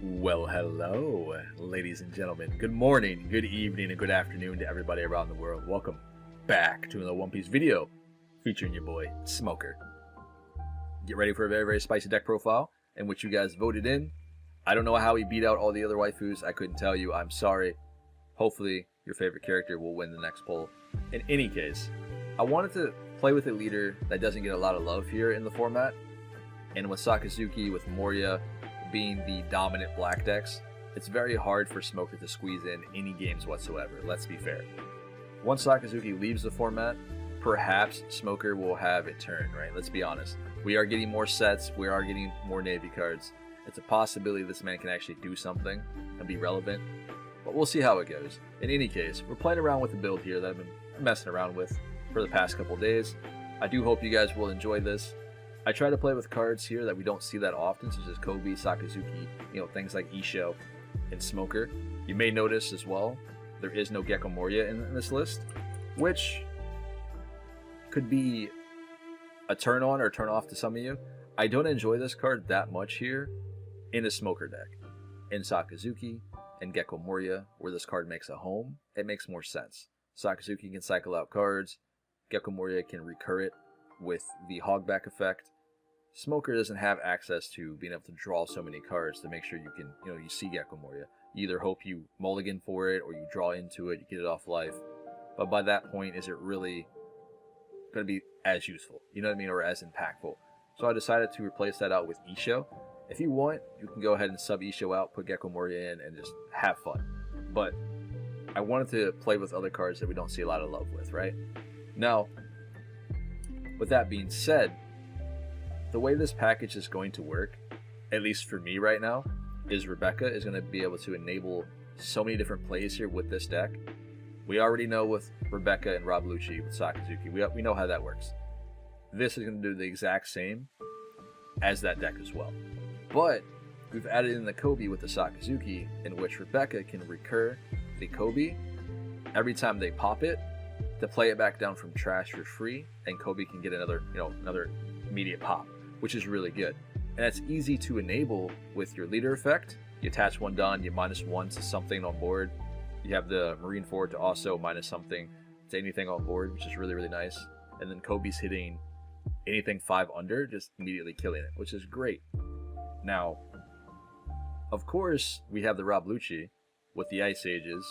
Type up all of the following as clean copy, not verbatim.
Well, hello, ladies and gentlemen. Good morning, good evening, and good afternoon to everybody around the world. Welcome back to another One Piece video featuring your boy, Smoker. Get ready for a very, very spicy deck profile in which you guys voted in. I don't know how he beat out all the other waifus. I couldn't tell you. I'm sorry. Hopefully, your favorite character will win the next poll. In any case, I wanted to play with a leader that doesn't get a lot of love here in the format. And with Sakazuki, with Moria being the dominant black decks, it's very hard for Smoker to squeeze in any games whatsoever, let's be fair. Once Sakazuki leaves the format, perhaps Smoker will have a turn, right? Let's be honest. We are getting more sets, we are getting more Navy cards. It's a possibility this man can actually do something and be relevant, but we'll see how it goes. In any case, we're playing around with the build here that I've been messing around with for the past couple days. I do hope you guys will enjoy this. I try to play with cards here that we don't see that often, such as Kobe, Sakazuki, things like Isho and Smoker. You may notice as well, there is no Gecko Moria in this list, which could be a turn on or turn off to some of you. I don't enjoy this card that much here in a Smoker deck. In Sakazuki and Gecko Moria, where this card makes a home, it makes more sense. Sakazuki can cycle out cards, Gecko Moria can recur it with the hogback effect. Smoker doesn't have access to being able to draw so many cards to make sure you can, you see Gecko Moria. You either hope you mulligan for it or you draw into it, you get it off life. But by that point, is it really going to be as useful, you know what I mean, or as impactful? So I decided to replace that out with Isho. If you want, you can go ahead and sub Isho out, put Gecko Moria in, and just have fun. But I wanted to play with other cards that we don't see a lot of love with, right? Now, with that being said, the way this package is going to work, at least for me right now, is Rebecca is going to be able to enable so many different plays here with this deck. We already know with Rebecca and Rob Lucci with Sakazuki, we know how that works. This is going to do the exact same as that deck as well. But we've added in the Kobe with the Sakazuki, in which Rebecca can recur the Kobe every time they pop it to play it back down from trash for free, and Kobe can get another immediate pop, which is really good. And that's easy to enable with your leader effect. You attach one Don, you -1 to something on board. You have the Marine Forward to also minus something to anything on board, which is really, really nice. And then Kobe's hitting anything 5 under, just immediately killing it, which is great. Now, of course, we have the Rob Lucci with the Ice Ages,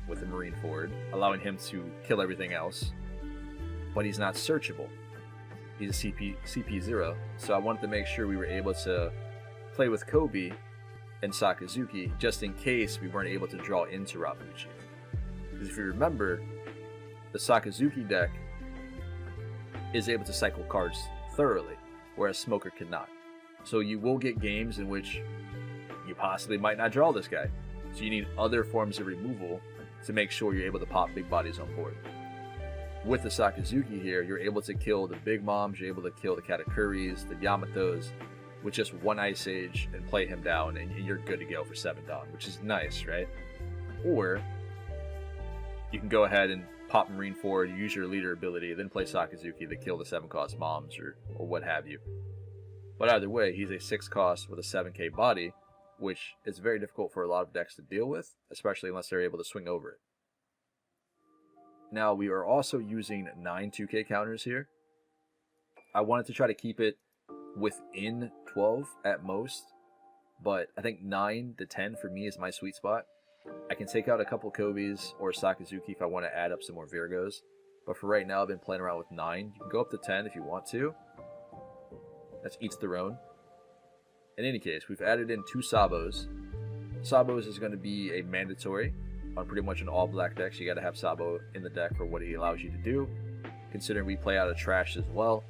with the Marine Forward, allowing him to kill everything else, but he's not searchable. He's a CP0, so I wanted to make sure we were able to play with Kobe and Sakazuki just in case we weren't able to draw into Rob Lucci. Because if you remember, the Sakazuki deck is able to cycle cards thoroughly, whereas Smoker cannot. So you will get games in which you possibly might not draw this guy. So you need other forms of removal to make sure you're able to pop big bodies on board. With the Sakazuki here, you're able to kill the big moms, you're able to kill the Katakuris, the Yamatos, with just one Ice Age and play him down, and you're good to go for 7 Dawn, which is nice, right? Or you can go ahead and pop Marine Forward, use your leader ability, then play Sakazuki to kill the 7-cost moms or what have you. But either way, he's a 6-cost with a 7k body, which is very difficult for a lot of decks to deal with, especially unless they're able to swing over it. Now, we are also using 9 2k counters here. I wanted to try to keep it within 12 at most, but I think 9 to 10 for me is my sweet spot. I can take out a couple Kobe's or Sakazuki if I want to add up some more Virgos, but for right now I've been playing around with 9. You can go up to 10 if you want to. That's each their own. In any case, we've added in 2 Sabos. Sabos is going to be a mandatory on pretty much an all black deck, so you got to have Sabo in the deck for what he allows you to do, considering we play out of trash as well.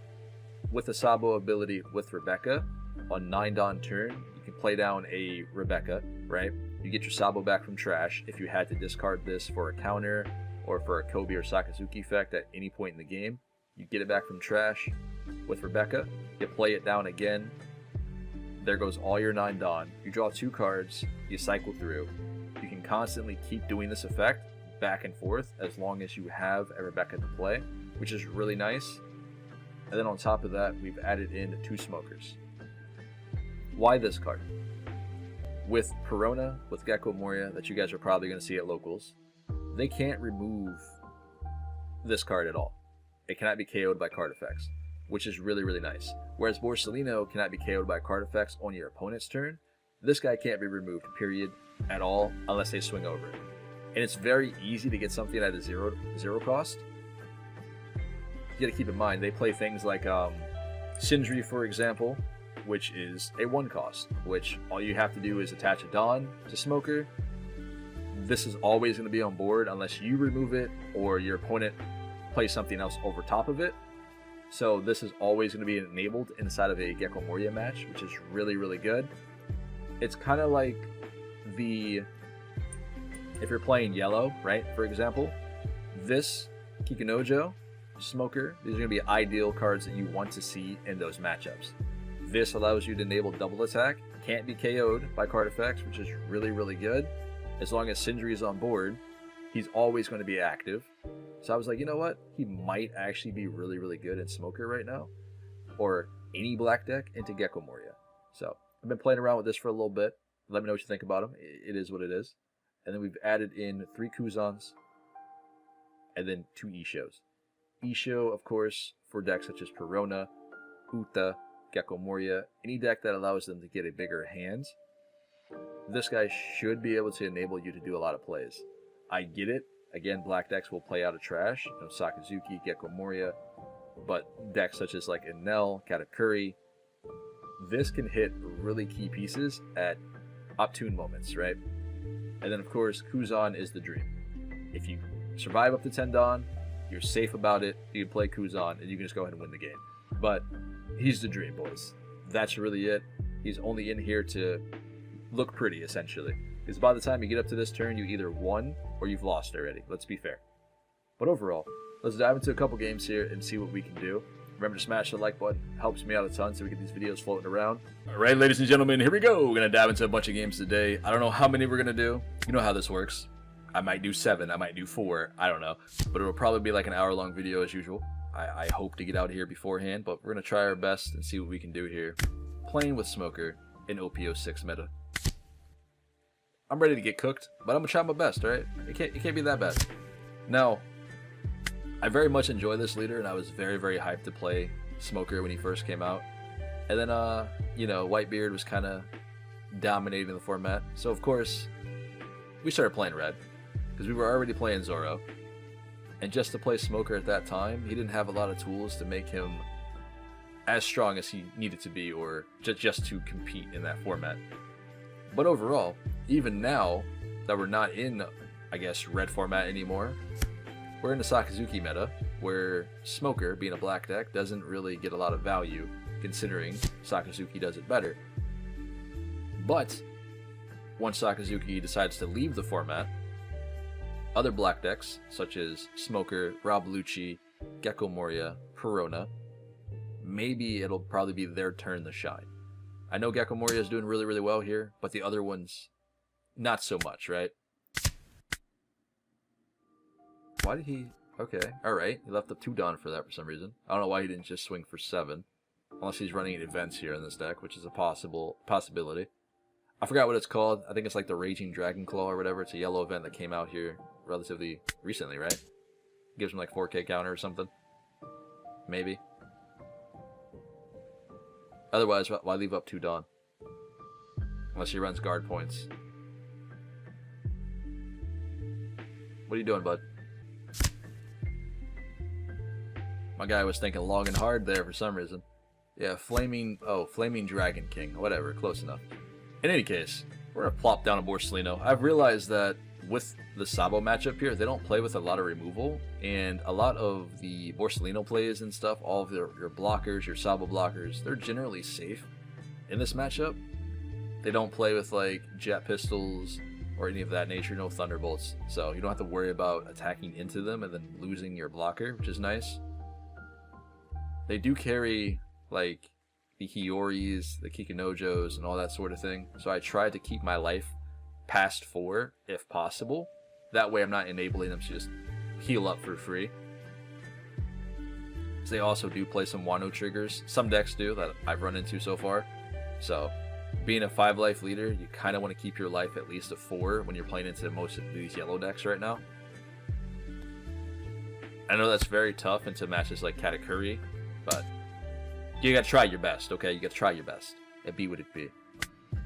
With the Sabo ability with Rebecca, on 9 Dawn turn, you can play down a Rebecca, right? You get your Sabo back from trash. If you had to discard this for a counter or for a Kobe or Sakazuki effect at any point in the game, you get it back from trash with Rebecca, you play it down again, there goes all your 9 Dawn, you draw 2 cards, you cycle through. You can constantly keep doing this effect back and forth as long as you have a Rebecca to play, which is really nice. And then on top of that, we've added in 2 Smokers. Why this card? with Perona, with Gecko Moria, that you guys are probably going to see at locals, they can't remove this card at all. It cannot be KO'd by card effects, which is really, really nice. Whereas Borsalino cannot be KO'd by card effects on your opponent's turn, this guy can't be removed, period, at all, unless they swing over it. And it's very easy to get something at a zero cost. You gotta keep in mind, they play things like Sindri, for example, which is a 1 cost, which all you have to do is attach a Dawn to Smoker. This is always going to be on board unless you remove it or your opponent plays something else over top of it. So this is always going to be enabled inside of a Gecko Moria match, which is really, really good. It's kind of like if you're playing yellow, right, for example, this Kikunojo, Smoker, these are going to be ideal cards that you want to see in those matchups. This allows you to enable double attack, can't be KO'd by card effects, which is really, really good. As long as Sindri is on board, he's always going to be active. So I was like, you know what? He might actually be really, really good in Smoker right now. Or any black deck into Gecko Moria. So I've been playing around with this for a little bit. Let me know what you think about him. It is what it is. And then we've added in 3 Kuzans. And then 2 Ishos. Isho, of course, for decks such as Perona, Uta, Gecko Moria, any deck that allows them to get a bigger hand. This guy should be able to enable you to do a lot of plays. I get it. Again, black decks will play out of trash. You know, Sakazuki, Gecko Moria. But decks such as like Enel, Katakuri, this can hit really key pieces at opportune moments, right? And then, of course, Kuzan is the dream. If you survive up to 10 Dawn, you're safe about it. You can play Kuzan, and you can just go ahead and win the game. But he's the dream, boys. That's really it. He's only in here to look pretty, essentially. Because by the time you get up to this turn, you either won or you've lost already. Let's be fair. But overall, let's dive into a couple games here and see what we can do. Remember to smash the like button. It helps me out a ton so we get these videos floating around. Alright, ladies and gentlemen, here we go. We're going to dive into a bunch of games today. I don't know how many we're going to do. You know how this works. I might do 7. I might do 4. I don't know. But it'll probably be like an hour-long video as usual. I hope to get out here beforehand, but we're going to try our best and see what we can do here. Playing with Smoker in OPO6 meta. I'm ready to get cooked, but I'm going to try my best, alright? It can't be that bad. Now, I very much enjoy this leader, and I was very, very hyped to play Smoker when he first came out. And then, you know, Whitebeard was kind of dominating the format. So, of course, we started playing red, because we were already playing Zoro. And just to play Smoker at that time, he didn't have a lot of tools to make him as strong as he needed to be, or just to compete in that format. But overall, even now that we're not in, I guess, red format anymore, we're in the Sakazuki meta, where Smoker, being a black deck, doesn't really get a lot of value, considering Sakazuki does it better. But once Sakazuki decides to leave the format, other black decks, such as Smoker, Rob Lucci, Gecko Moria, Perona, maybe it'll probably be their turn to shine. I know Gecko Moria is doing really, really well here, but the other ones, not so much, right? Why did he... Okay, alright. He left up 2 Dawn for that for some reason. I don't know why he didn't just swing for 7. Unless he's running events here in this deck, which is a possibility. I forgot what it's called. I think it's like the Raging Dragon Claw or whatever. It's a yellow event that came out here relatively recently, right? Gives him like 4K counter or something. Maybe. Otherwise, why leave up 2 Dawn? Unless he runs guard points. What are you doing, bud? My guy was thinking long and hard there for some reason. Yeah, Flaming Dragon King. Whatever, close enough. In any case, we're going to plop down a Borsalino. I've realized that with the Sabo matchup here, they don't play with a lot of removal, and a lot of the Borsalino plays and stuff, all of your blockers, your Sabo blockers, they're generally safe in this matchup. They don't play with like jet pistols or any of that nature, no thunderbolts, so you don't have to worry about attacking into them and then losing your blocker, which is nice. They do carry like the Hioris, the Kikunojos, and all that sort of thing, so I try to keep my life past 4 if possible. That way I'm not enabling them to just heal up for free. They also do play some Wano triggers. Some decks do, that I've run into so far. So being a 5 life leader, you kind of want to keep your life at least a 4 when you're playing into most of these yellow decks right now. I know that's very tough into matches like Katakuri, but you gotta try your best, okay? You gotta try your best. It be what it be. Go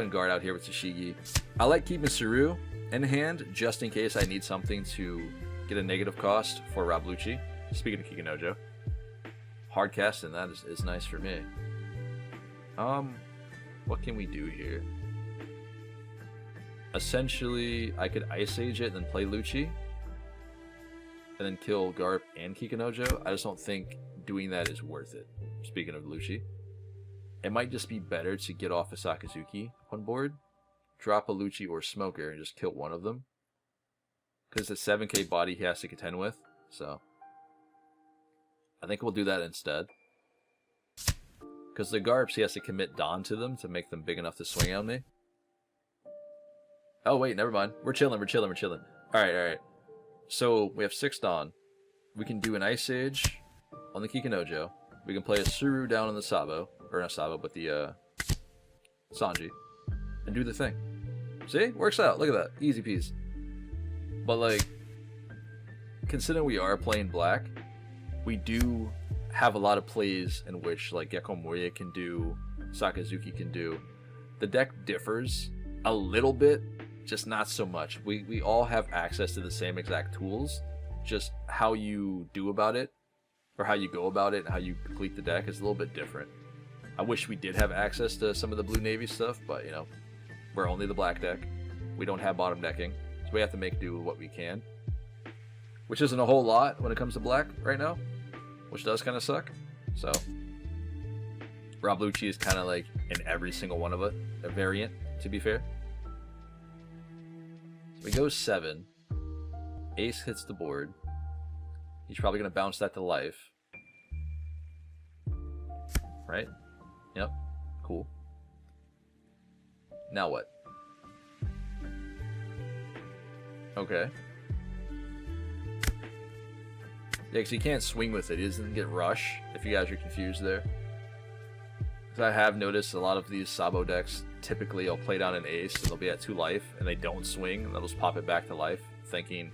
ahead and guard out here with Tashigi. I like keeping Saru in hand just in case I need something to get a negative cost for Rob Lucci. Speaking of Kikinojo. Hard casting, that is nice for me. What can we do here? Essentially, I could Ice Age it and then play Lucci. And then kill Garp and Kikinojo. I just don't think doing that is worth it. Speaking of Lucci. It might just be better to get off a Sakazuki on board. Drop a Lucci or Smoker and just kill one of them. Because it's a 7k body he has to contend with. So I think we'll do that instead. Because the Garps, he has to commit Dawn to them to make them big enough to swing on me. Oh wait, never mind. We're chilling. Alright. So we have 6 Dawn. We can do an Ice Age on the Kikinojo. We can play a Suru down on the Sabo. Or not Sabo, but the Sanji. And do the thing. See? Works out. Look at that. Easy peasy. But like, considering we are playing black, we do have a lot of plays in which like Gecko Moria can do, Sakazuki can do. The deck differs a little bit, just not so much. We all have access to the same exact tools, just how you do about it, or how you go about it, and how you complete the deck is a little bit different. I wish we did have access to some of the blue navy stuff, but you know, we're only the black deck. We don't have bottom decking, so we have to make do with what we can. Which isn't a whole lot when it comes to black right now, which does kind of suck. So Rob Lucci is kind of like in every single one of it, a variant, to be fair. So we go 7. Ace hits the board. He's probably going to bounce that to life. Right? Yep. Cool. Now what? Okay. Yeah, because he can't swing with it. He doesn't get rush, if you guys are confused there. Because I have noticed a lot of these Sabo decks, typically I'll play down an ace, and they'll be at 2 life, and they don't swing, and they'll just pop it back to life, thinking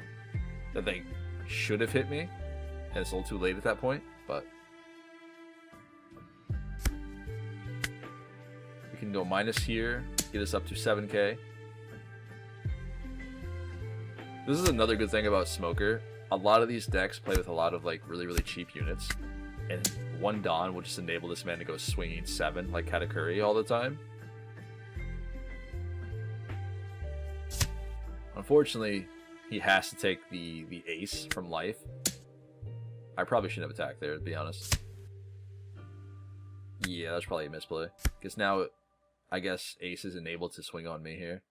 that they should have hit me, and it's a little too late at that point, but we can go minus here, get us up to 7k. This is another good thing about Smoker. A lot of these decks play with a lot of like really cheap units, and 1 Dawn will just enable this man to go swinging 7 like Katakuri all the time. Unfortunately, he has to take the ace from life. I probably shouldn't have attacked there, to be honest. Yeah, that's probably a misplay. Because now, I guess ace is enabled to swing on me here.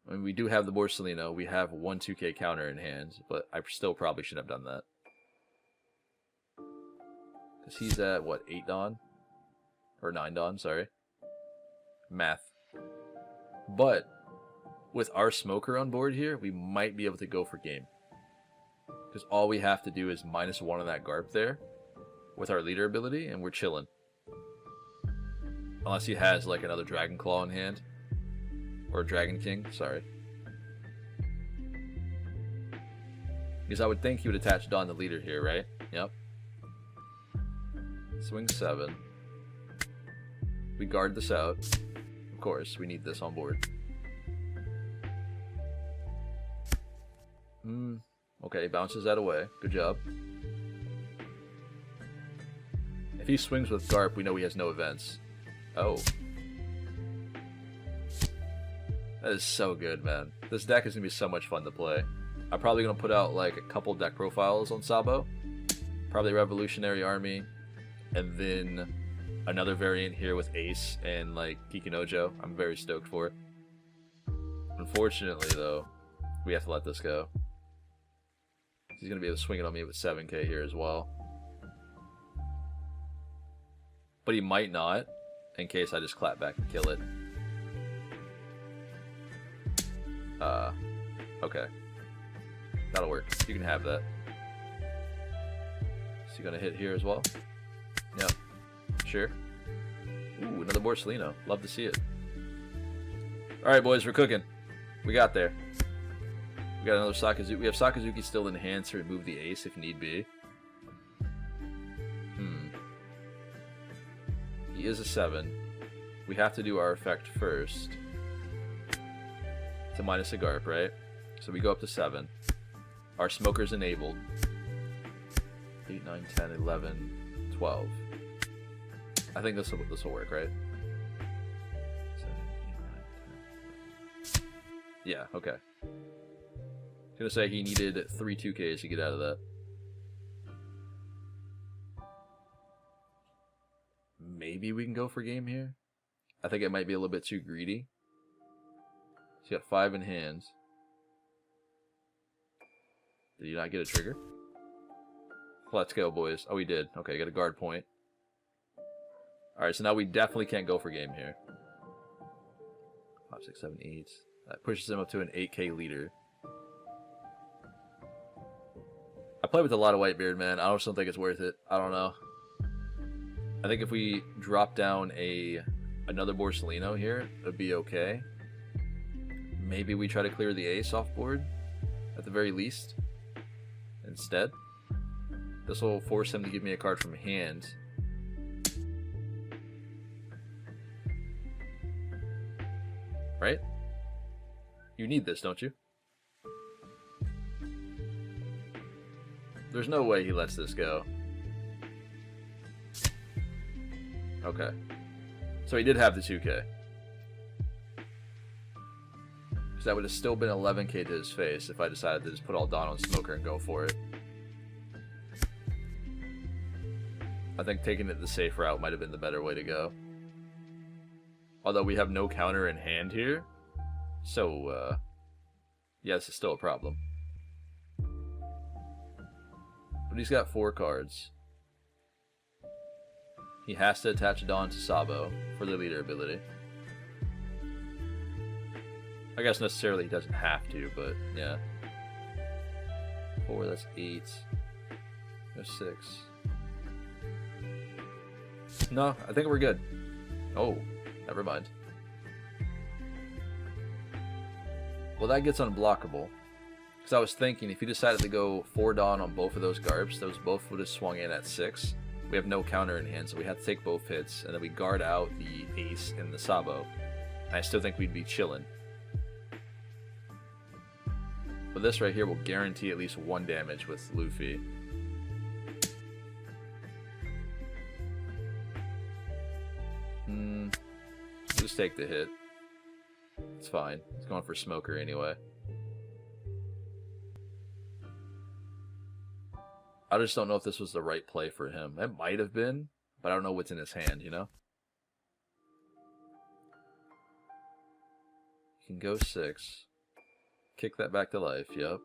I mean, we do have the Borsalino. We have 1 2k counter in hand, but I still probably shouldn't have done that. Because he's at, what, 8 Dawn? Or 9 Dawn, sorry. Math. But with our Smoker on board here, we might be able to go for game. Because all we have to do is -1 on that Garp there with our leader ability, and we're chilling. Unless he has like another Dragon Claw in hand. Or Dragon King, sorry. Because I would think he would attach Dawn the leader here, right? Yep. Swing 7. We guard this out. Of course, we need this on board. Okay, bounces that away. Good job. If he swings with Garp, we know he has no events. Oh. That is so good, man. This deck is going to be so much fun to play. I'm probably going to put out like a couple deck profiles on Sabo. Probably Revolutionary Army. And then another variant here with Ace and like Kikinojo. I'm very stoked for it. Unfortunately, though, we have to let this go. He's going to be able to swing it on me with 7k here as well. But he might not, in case I just clap back and kill it. Okay. That'll work. You can have that. Is he gonna hit here as well? Yep. Sure. Ooh, another Borsalino. Love to see it. Alright, boys, we're cooking. We got there. We got another Sakazuki. We have Sakazuki still in hand to remove the ace if need be. He is a 7. We have to do our effect first. To minus a Garp, right? So we go up to 7. Our smoker's enabled. 8, 9, 10, 11, 12. I think this will work, right? 7, 8, 9, 10. Yeah, okay. I was gonna say he needed 3 2Ks to get out of that. Maybe we can go for game here. I think it might be a little bit too greedy. He's got 5 in hands. Did he not get a trigger? Let's go, boys. Oh, he did. Okay, got a guard point. Alright, so now we definitely can't go for game here. 5, 6, 7, 8. That pushes him up to an 8K leader. I play with a lot of Whitebeard, man. I just don't think it's worth it. I don't know. I think if we drop down another Borsalino here, it would be okay. Maybe we try to clear the ace off board, at the very least, instead. This will force him to give me a card from hand. Right? You need this, don't you? There's no way he lets this go. Okay. So he did have the 2K. Because that would have still been 11K to his face if I decided to just put all Dawn on Smoker and go for it. I think taking it the safe route might have been the better way to go. Although we have no counter in hand here. So, yeah, this is still a problem. But he's got 4 cards. He has to attach a Dawn to Sabo for the leader ability. I guess necessarily he doesn't have to, but yeah. 4, that's 8. There's 6. No, I think we're good. Oh, never mind. Well, that gets unblockable. Because I was thinking, if he decided to go 4 Dawn on both of those Garps, those both would have swung in at 6. We have no counter in hand, so we have to take both hits, and then we guard out the ace and the Sabo. And I still think we'd be chilling. But this right here will guarantee at least 1 damage with Luffy. Just take the hit. It's fine. It's going for Smoker anyway. I just don't know if this was the right play for him. It might have been, but I don't know what's in his hand, you know? He can go 6. Kick that back to life, yep.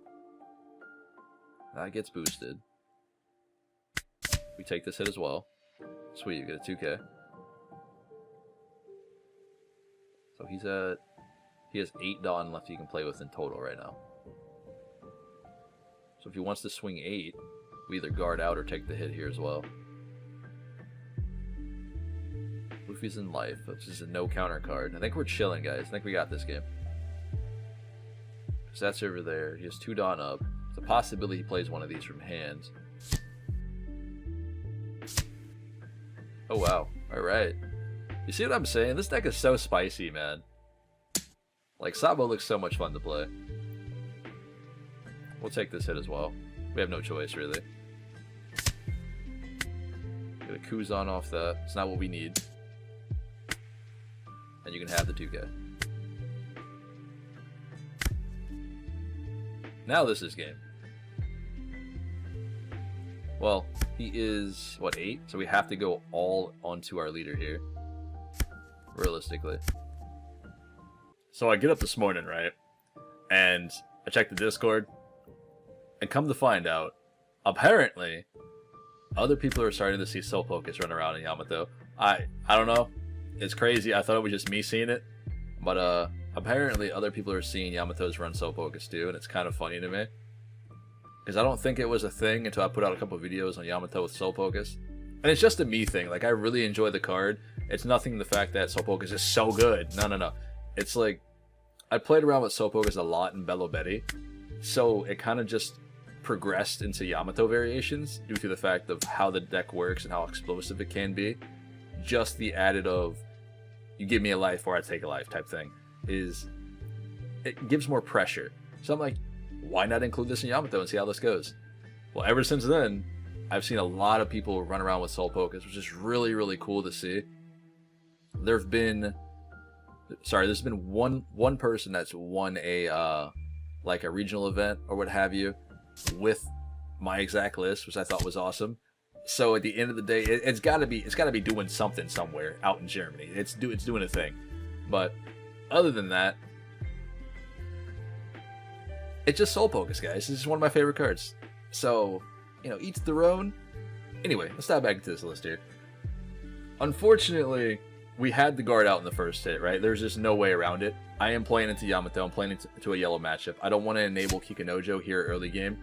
That gets boosted. We take this hit as well. Sweet, you get a 2K. So he has 8 Dawn left he can play with in total right now. So if he wants to swing 8, we either guard out or take the hit here as well. Luffy's in life, which is a no counter card. I think we're chilling, guys. I think we got this game. So that's over there. He has 2 Dawn up. It's a possibility he plays one of these from hand. Oh wow. Alright. You see what I'm saying? This deck is so spicy, man. Like, Sabo looks so much fun to play. We'll take this hit as well. We have no choice, really. Get a Kuzan off that. It's not what we need. And you can have the 2K. Now this is game. Well, he is, what, 8? So we have to go all onto our leader here. Realistically. So I get up this morning, right? And I check the Discord. And come to find out, apparently, other people are starting to see Soul Focus run around in Yamato. I don't know. It's crazy. I thought it was just me seeing it. But apparently other people are seeing Yamato's run Soul Focus too. And it's kind of funny to me. Because I don't think it was a thing until I put out a couple videos on Yamato with Soul Focus. And it's just a me thing. Like, I really enjoy the card. It's nothing the fact that Soul Focus is so good. No. It's like, I played around with Soul Focus a lot in Bello Betty, so it kind of just progressed into Yamato variations due to the fact of how the deck works and how explosive it can be. Just the added of, you give me a life or I take a life type thing, it gives more pressure. So I'm like, why not include this in Yamato and see how this goes? Well, ever since then, I've seen a lot of people run around with Soul Focus, which is really, really cool to see. There's been one person that's won a like a regional event or what have you with my exact list, which I thought was awesome. So at the end of the day, it's got to be doing something somewhere out in Germany. It's doing a thing. But other than that, it's just Soul Focus, guys. This is one of my favorite cards. So, you know, each their own. Anyway, let's dive back into this list here. Unfortunately, we had the guard out in the first hit, right? There's just no way around it. I am playing into Yamato. I'm playing into a yellow matchup. I don't want to enable Kikanojo here early game.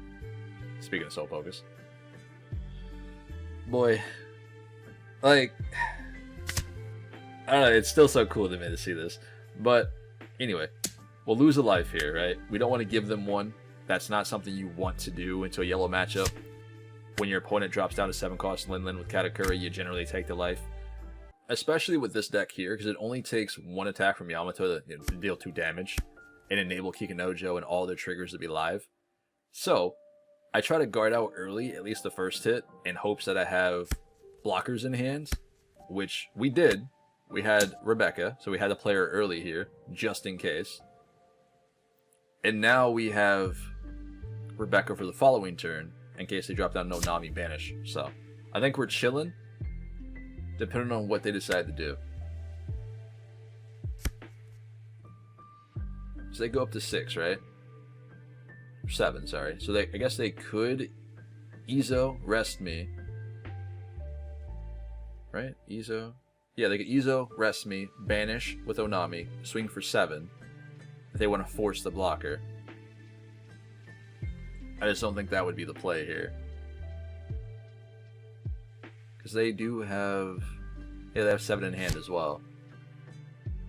Speaking of Soul Focus. Boy. Like, I don't know. It's still so cool to me to see this. But, anyway. We'll lose a life here, right? We don't want to give them one. That's not something you want to do into a yellow matchup. When your opponent drops down to 7-cost Lin with Katakuri, you generally take the life. Especially with this deck here, because it only takes one attack from Yamato to deal 2 damage and enable Kikanojo and all their triggers to be live. So, I try to guard out early, at least the first hit, in hopes that I have blockers in hand, which we did. We had Rebecca, so we had to play her early here, just in case. And now we have Rebecca for the following turn, in case they drop down no Nami Banish. So, I think we're chilling, depending on what they decide to do. So they go up to 6, right? 7, sorry. So I guess they could Izo, rest me. Right? Izo. Yeah, they could Izo, rest me, banish with Onami, swing for 7. If they want to force the blocker. I just don't think that would be the play here. Because they do have... yeah, they have 7 in hand as well.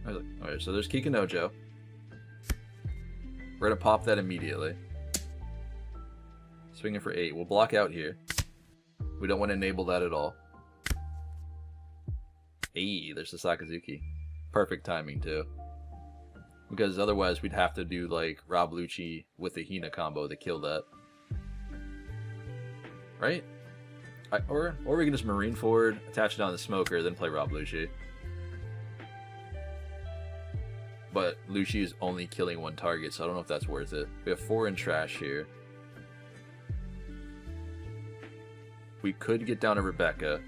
Alright, so there's Kikanojo. We're going to pop that immediately. Swinging for 8. We'll block out here. We don't want to enable that at all. Hey, there's the Sakazuki. Perfect timing, too. Because otherwise we'd have to do like Rob Lucci with the Hina combo to kill that. Right? Or we can just Marine forward, attach it on the Smoker, then play Rob Lucci. But Lucci is only killing 1 target, so I don't know if that's worth it. We have 4 in trash here. We could get down to Rebecca,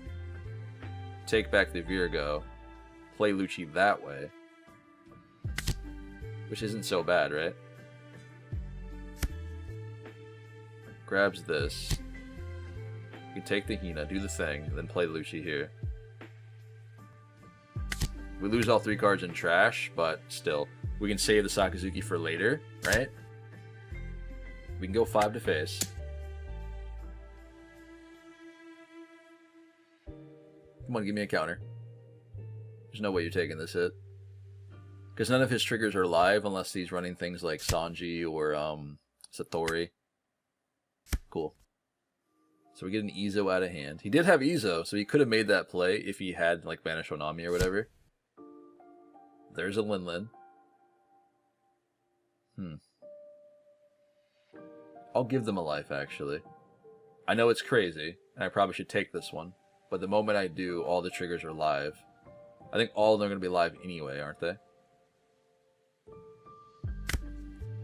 take back the Virgo, play Lucci that way. Which isn't so bad, right? Grabs this. We can take the Hina, do the thing, then play Lucci here. We lose all 3 cards in trash, but still. We can save the Sakazuki for later, right? We can go 5 to face. Come on, give me a counter. There's no way you're taking this hit. Because none of his triggers are live unless he's running things like Sanji or Satori. Cool. So we get an Izo out of hand. He did have Izo, so he could have made that play if he had like Banish Onami or whatever. There's a Lin. I'll give them a life, actually. I know it's crazy, and I probably should take this one. But the moment I do, all the triggers are live. I think all of them are going to be live anyway, aren't they?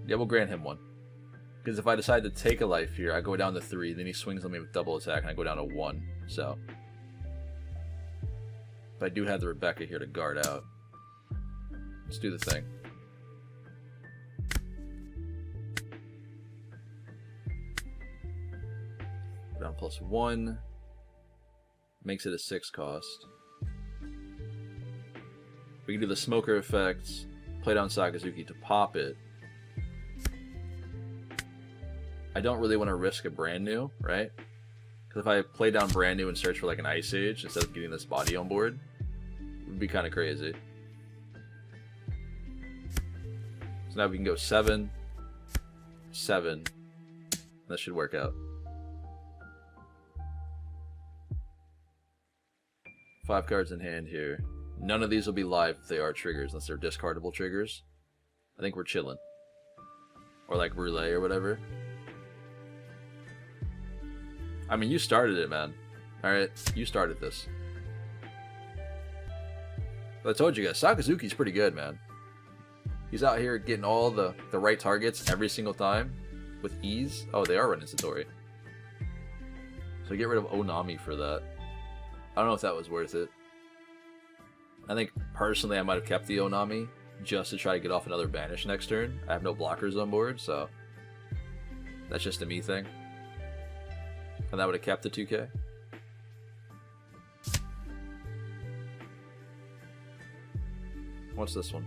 Yeah, we'll grant him one. Because if I decide to take a life here, I go down to 3, then he swings on me with double attack, and I go down to 1. So, but I do have the Rebecca here to guard out. Let's do the thing. Down +1. Makes it a 6 cost. We can do the Smoker effects, play down Sakazuki to pop it. I don't really want to risk a brand new, right? Because if I play down brand new and search for like an Ice Age instead of getting this body on board, would be kind of crazy. So now we can go 7, 7. That should work out. 5 cards in hand here. None of these will be live if they are triggers, unless they're discardable triggers. I think we're chilling. Or like roulette or whatever. I mean, you started it, man. Alright, you started this. But I told you guys, Sakazuki's pretty good, man. He's out here getting all the right targets every single time with ease. Oh, they are running Satori. So get rid of Onami for that. I don't know if that was worth it. I think, personally, I might have kept the Onami just to try to get off another banish next turn. I have no blockers on board, so that's just a me thing. And that would have kept the 2k. What's this one?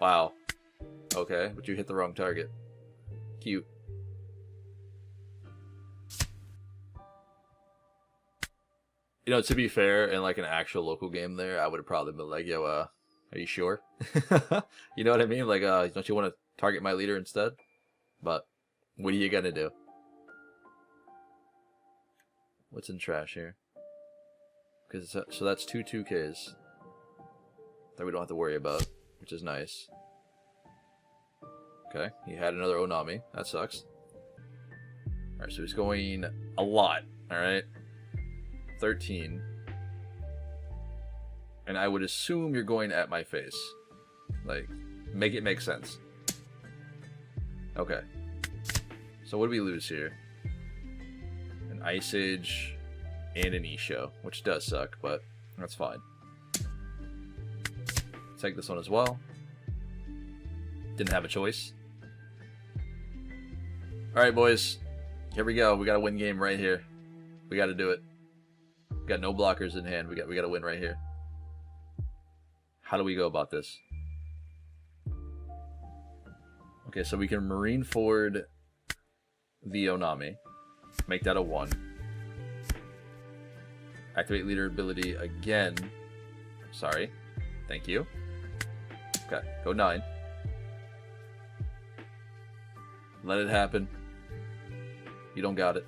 Wow. Okay, but you hit the wrong target. Cute. You know, to be fair, in like an actual local game there, I would have probably been like, yo, are you sure? You know what I mean? Like, don't you want to target my leader instead? But, what are you gonna do? What's in trash here? So that's 2 2Ks that we don't have to worry about, which is nice. Okay, he had another Onami. That sucks. Alright, so he's going a lot. Alright. 13. And I would assume you're going at my face. Like, make it make sense. Okay. So what do we lose here? An Ice Age and an Isho, which does suck, but that's fine. Take this one as well. Didn't have a choice. Alright, boys. Here we go. We got a win game right here. We got to do it. We got no blockers in hand. We got to win right here. How do we go about this? Okay, so we can Marine Forward the Onami. Make that a 1. Activate leader ability again. Sorry. Thank you. Okay, go 9. Let it happen. You don't got it.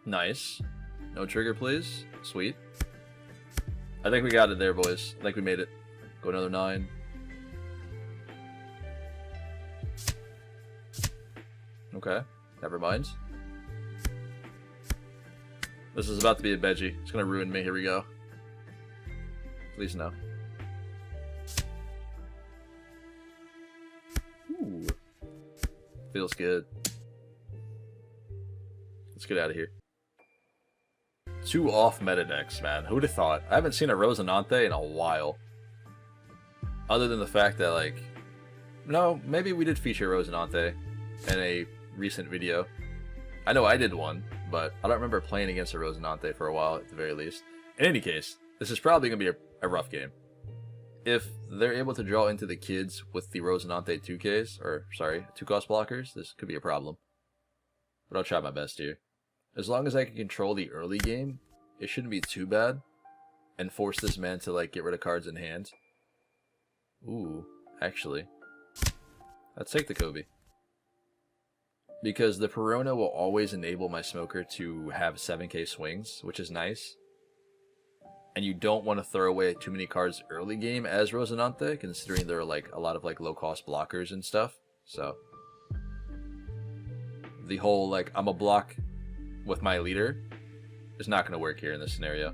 Nice. No trigger, please. Sweet. I think we got it there, boys. I think we made it. Go another 9. Okay. Never mind. This is about to be a Beji. It's gonna ruin me. Here we go. Please no. Ooh. Feels good. Let's get out of here. 2 off meta decks, man. Who'd have thought? I haven't seen a Rosinante in a while. Other than the fact that, like... No, maybe we did feature Rosinante in a recent video. I know I did one, but I don't remember playing against a Rosinante for a while, at the very least. In any case, this is probably going to be a rough game. If they're able to draw into the kids with the Rosinante 2Ks, or, sorry, 2-cost blockers, this could be a problem. But I'll try my best here. As long as I can control the early game, it shouldn't be too bad. And force this man to, like, get rid of cards in hand. Ooh, actually. Let's take the Kobe. Because the Perona will always enable my Smoker to have 7k swings, which is nice. And you don't want to throw away too many cards early game as Rosinante, considering there are, like, a lot of, like, low-cost blockers and stuff. So, the whole, like, I'm a block with my leader is not going to work here in this scenario.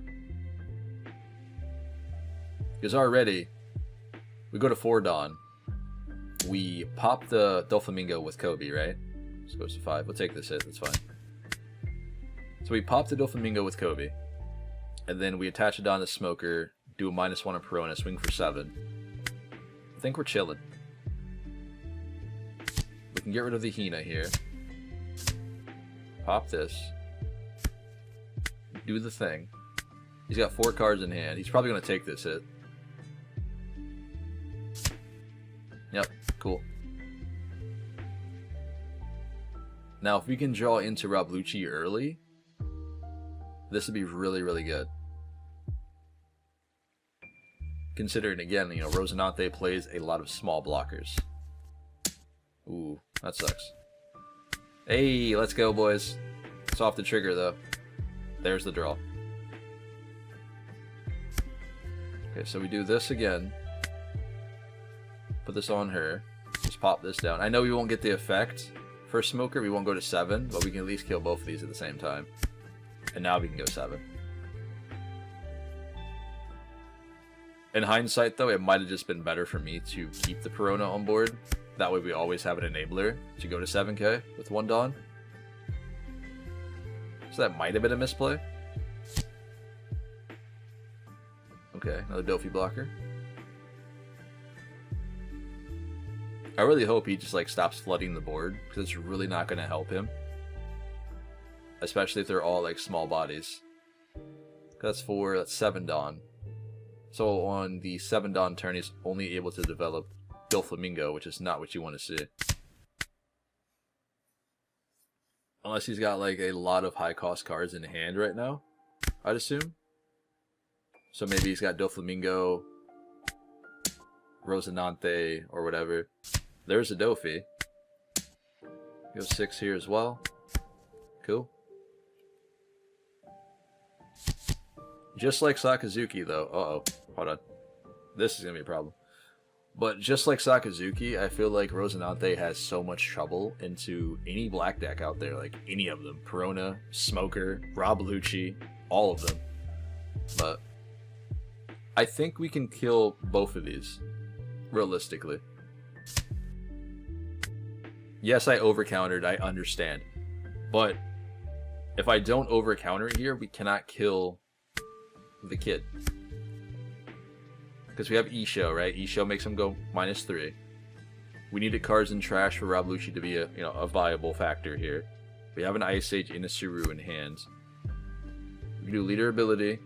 Because already, we go to 4 Dawn. We pop the Doflamingo with Kobe, right? This goes to 5. We'll take this hit, that's fine. So we pop the Doflamingo with Kobe. And then we attach it on the Smoker, do a -1 on Perona, swing for 7. I think we're chilling. We can get rid of the Hina here. Pop this. Do the thing. He's got 4 cards in hand. He's probably going to take this hit. Yep, cool. Now, if we can draw into Rablucci early, this would be really, really good. Considering, again, you know, Rosinante plays a lot of small blockers. Ooh, that sucks. Hey, let's go, boys. It's off the trigger, though. There's the draw. Okay, so we do this again. Put this on her. Just pop this down. I know we won't get the effect for Smoker. We won't go to 7, but we can at least kill both of these at the same time. And now we can go 7. In hindsight, though, it might have just been better for me to keep the Perona on board. That way we always have an enabler to go to 7k with 1 Dawn. So that might have been a misplay. Okay, another Dofi blocker. I really hope he just like stops flooding the board, because it's really not going to help him. Especially if they're all like small bodies. That's 7 Dawn. So on the 7 Dawn turn, he's only able to develop Doflamingo, which is not what you want to see. Unless he's got like a lot of high cost cards in hand right now, I'd assume. So maybe he's got Doflamingo, Rosinante, or whatever. There's a Dofi. Go 6 here as well. Cool. Just like Sakazuki, though. Uh-oh. Hold on. This is going to be a problem. But just like Sakazuki, I feel like Rosinante has so much trouble into any black deck out there. Like, any of them. Perona, Smoker, Rablucci, all of them. But I think we can kill both of these. Realistically. Yes, I overcountered, I understand. But if I don't overcounter here, we cannot kill the kid. Because we have Isho, right? Isho makes him go -3. We needed cards in trash for Rablucci to be a a viable factor here. We have an Ice Age and a Suru in hand. We can do leader ability.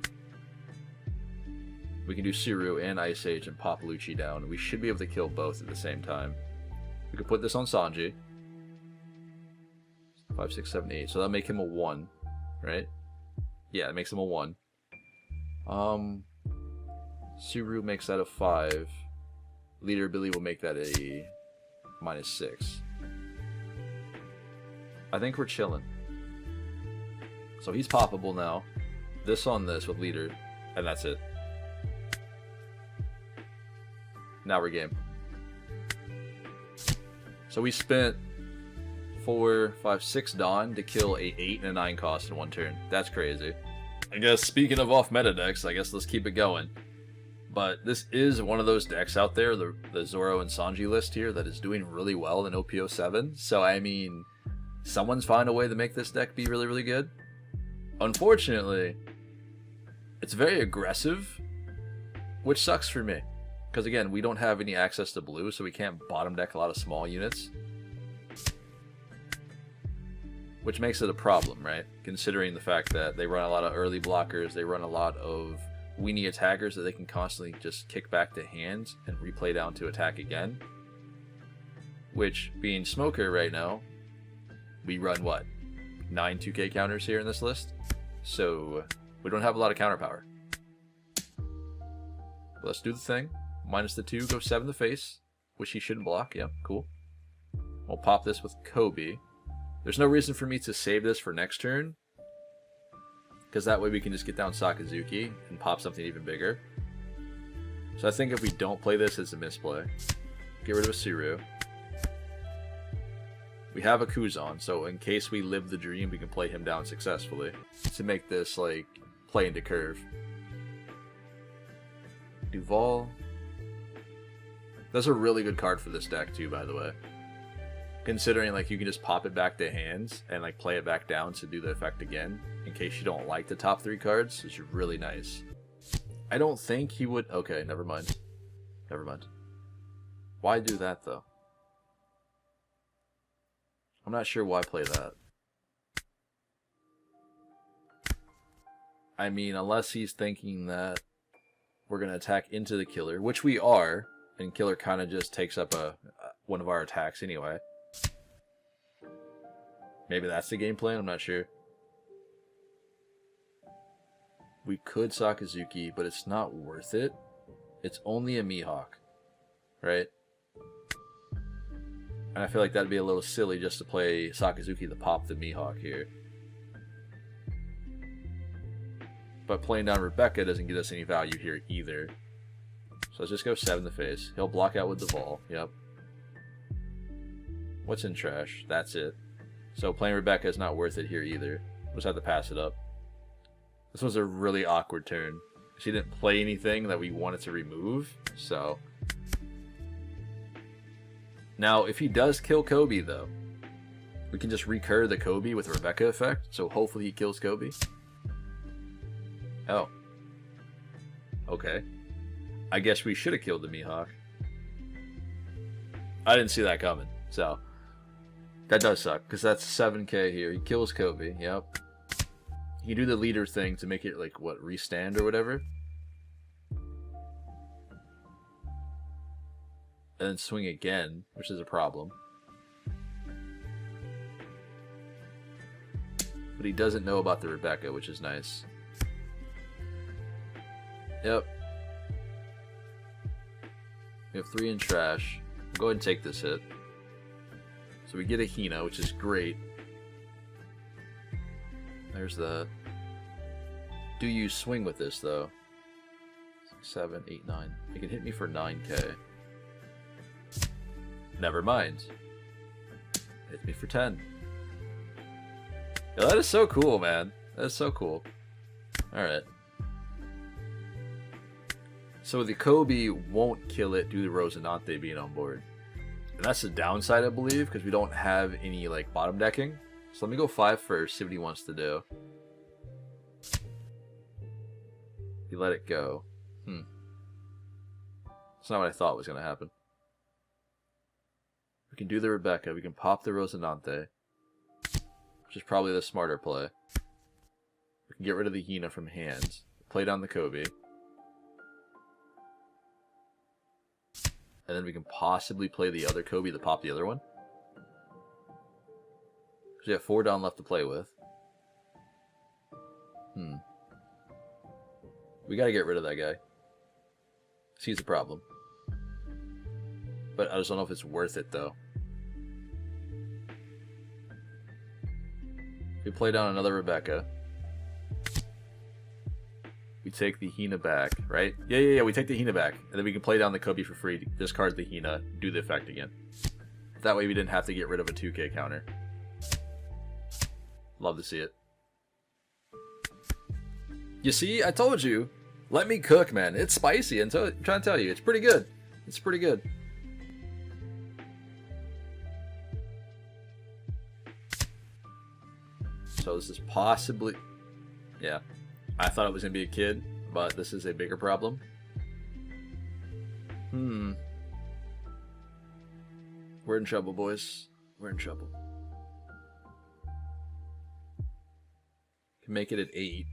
We can do Suru and Ice Age and pop Lucci down. We should be able to kill both at the same time. We could put this on Sanji. 5, 6, 7, 8. So that'll make him a 1, right? Yeah, it makes him a 1. Suru makes that a 5. Leader ability will make that a -6. I think we're chilling. So he's poppable now. This on this with leader, and that's it. Now we're game. So we spent 4, 5, 6 Dawn to kill a 8 and a 9 cost in 1 turn. That's crazy. I guess speaking of off meta decks, I guess let's keep it going. But this is one of those decks out there, the Zoro and Sanji list here, that is doing really well in OPO6. So I mean, someone's found a way to make this deck be really, really good. Unfortunately, it's very aggressive, which sucks for me. Because again, we don't have any access to blue, so we can't bottom deck a lot of small units. Which makes it a problem, right? Considering the fact that they run a lot of early blockers, they run a lot of weenie attackers that they can constantly just kick back to hand and replay down to attack again. Which, being Smoker right now, we run what? 9 2K counters here in this list? So, we don't have a lot of counter power. But let's do the thing. -2, go 7 the face, which he shouldn't block. Yep, cool. We'll pop this with Kobe. There's no reason for me to save this for next turn, because that way we can just get down Sakazuki and pop something even bigger. So I think if we don't play this, it's a misplay. Get rid of a Suru. We have a Kuzan, so in case we live the dream, we can play him down successfully to make this, like, play into curve. Duval. That's a really good card for this deck, too, by the way. Considering, like, you can just pop it back to hands and, like, play it back down to do the effect again, in case you don't like the top 3 cards, which is really nice. I don't think he would... Okay, never mind. Never mind. Why do that, though? I'm not sure why play that. I mean, unless he's thinking that we're going to attack into the killer, which we are, And killer kind of just takes up one of our attacks anyway. Maybe that's the game plan, I'm not sure. We could Sakazuki, but it's not worth it. It's only a Mihawk, right? And I feel like that'd be a little silly just to play Sakazuki to pop the Mihawk here. But playing down Rebecca doesn't get us any value here either. So let's just go 7 to face. He'll block out with the ball. Yep. What's in trash? That's it. So playing Rebecca is not worth it here either. We'll just have to pass it up. This was a really awkward turn. She didn't play anything that we wanted to remove, so... Now, if he does kill Kobe, though, we can just recur the Kobe with Rebecca effect, so hopefully he kills Kobe. Oh. Okay. I guess we should have killed the Mihawk. I didn't see that coming, so... That does suck, because that's 7k here. He kills Kobe, yep. You can do the leader thing to make it, like, what, restand or whatever? And then swing again, which is a problem. But he doesn't know about the Rebecca, which is nice. Yep. We have 3 in trash. We'll go ahead and take this hit. So we get a Hina, which is great. There's the... Do you swing with this, though? 7, 8, 9. It can hit me for 9k. Never mind. Hit me for 10. Yeah, that is so cool, man. That is so cool. Alright. So the Kobe won't kill it due to Rosinante being on board. And that's the downside, I believe, because we don't have any, like, bottom decking. So let me go 5 first, see what he wants to do. He let it go. That's not what I thought was going to happen. We can do the Rebecca. We can pop the Rosinante, which is probably the smarter play. We can get rid of the Hina from hands. Play down the Kobe. And then we can possibly play the other Kobe to pop the other one. Because we have 4 down left to play with. We gotta get rid of that guy. He's a problem. But I just don't know if it's worth it, though. We play down another Rebecca. We take the Hina back, right? Yeah, we take the Hina back. And then we can play down the Kobe for free, discard the Hina, do the effect again. That way we didn't have to get rid of a 2k counter. Love to see it. You see, I told you. Let me cook, man. It's spicy. I'm trying to tell you. It's pretty good. It's pretty good. So this is possibly... Yeah. I thought it was going to be a kid, but this is a bigger problem. We're in trouble, boys. We're in trouble. Can make it at 8.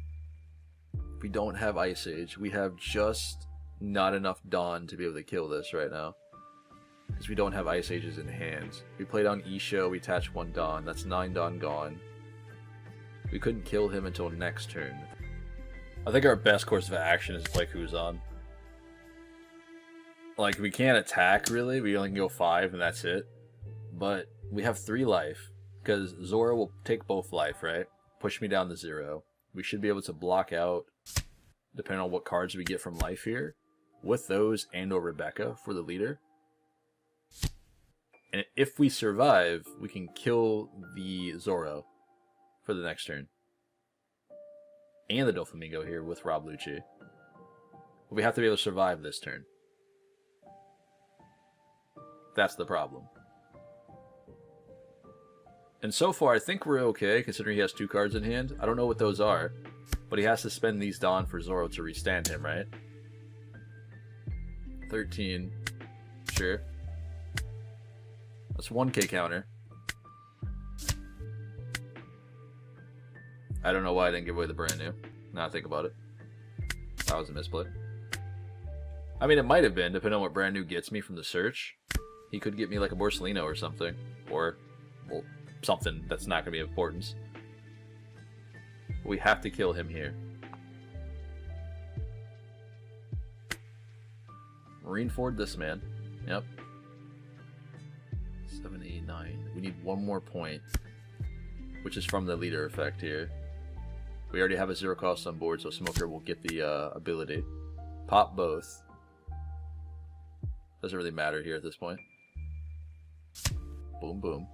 If we don't have Ice Age, we have just not enough Dawn to be able to kill this right now. Because we don't have Ice Ages in hand. We played on Isho, we attached 1 Dawn. That's 9 Dawn gone. We couldn't kill him until next turn. I think our best course of action is to play Kuzan. Like, we can't attack, really. We only can go 5, and that's it. But we have 3 life. Because Zora will take both life, right? Push me down to 0. We should be able to block out, depending on what cards we get from life here, with those and or Rebecca for the leader. And if we survive, we can kill the Zoro for the next turn. And the Doflamingo here with Rob Lucci. But we have to be able to survive this turn. That's the problem. And so far, I think we're okay, considering he has 2 cards in hand. I don't know what those are, but he has to spend these Dawn for Zoro to restand him, right? 13. Sure. That's 1k counter. I don't know why I didn't give away the brand new. Now I think about it. That was a misplay. I mean, it might have been, depending on what brand new gets me from the search. He could get me like a Borsalino or something. Or, well, something that's not going to be of importance. We have to kill him here. Marineford this man. Yep. 7, 8, 9. We need one more point. Which is from the leader effect here. We already have a 0 cost on board, so Smoker will get the ability. Pop both. Doesn't really matter here at this point. Boom, boom.